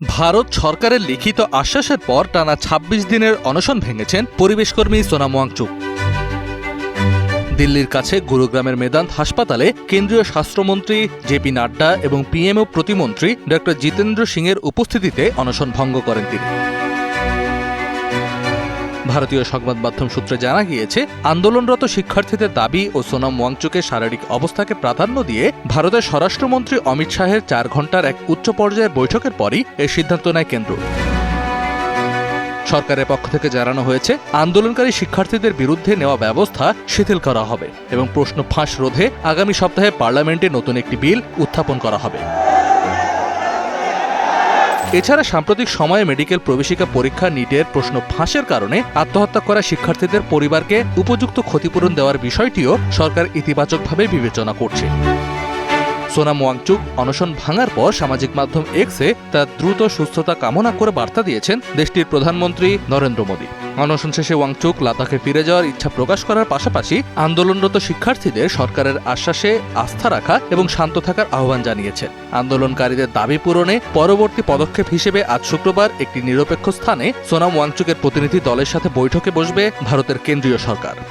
ভারত সরকারের লিখিত আশ্বাসের পর টানা ২৬ দিনের অনশন ভেঙেছেন পরিবেশকর্মী সোনাম ওয়াংচুক। দিল্লির কাছে গুরুগ্রামের মেদান্ত হাসপাতালে কেন্দ্রীয় স্বাস্থ্যমন্ত্রী জেপি নাড্ডা এবং পিএমও প্রতিমন্ত্রী ড জিতেন্দ্র সিংয়ের উপস্থিতিতে অনশন ভঙ্গ করেন তিনি। ভারতীয় সংবাদ মাধ্যম সূত্রে জানা গিয়েছে, আন্দোলনরত শিক্ষার্থীদের দাবি ও সোনাম ওয়াংচুকের শারীরিক অবস্থাকে প্রাধান্য দিয়ে ভারতের স্বরাষ্ট্রমন্ত্রী অমিত শাহের ৪ ঘণ্টার এক উচ্চ পর্যায়ের বৈঠকের পরই এই সিদ্ধান্ত নেয় কেন্দ্র। সরকারের পক্ষ থেকে জানানো হয়েছে, আন্দোলনকারী শিক্ষার্থীদের বিরুদ্ধে নেওয়া ব্যবস্থা শিথিল করা হবে এবং প্রশ্ন ফাঁস রোধে আগামী সপ্তাহে পার্লামেন্টে নতুন একটি বিল উত্থাপন করা হবে। এছাড়া সাম্প্রতিক সময়ে মেডিকেল প্রবেশিকা পরীক্ষা নিটের প্রশ্ন ফাঁসের কারণে আত্মহত্যা করা শিক্ষার্থীদের পরিবারকে উপযুক্ত ক্ষতিপূরণ দেওয়ার বিষয়টিও সরকার ইতিবাচকভাবে বিবেচনা করছে। সোনাম ওয়াংচুক অনশন ভাঙার পর সামাজিক মাধ্যম এক্সে তার দ্রুত সুস্থতা কামনা করে বার্তা দিয়েছেন দেশটির প্রধানমন্ত্রী নরেন্দ্র মোদী। অনশন শেষে ওয়াংচুক লাদাখে ফিরে যাওয়ার ইচ্ছা প্রকাশ করার পাশাপাশি আন্দোলনরত শিক্ষার্থীদের সরকারের আশ্বাসে আস্থা রাখা এবং শান্ত থাকার আহ্বান জানিয়েছেন। আন্দোলনকারীদের দাবি পূরণে পরবর্তী পদক্ষেপ হিসেবে আজ শুক্রবার একটি নিরপেক্ষ স্থানে সোনাম ওয়াংচুকের প্রতিনিধি দলের সাথে বৈঠকে বসবে ভারতের কেন্দ্রীয় সরকার।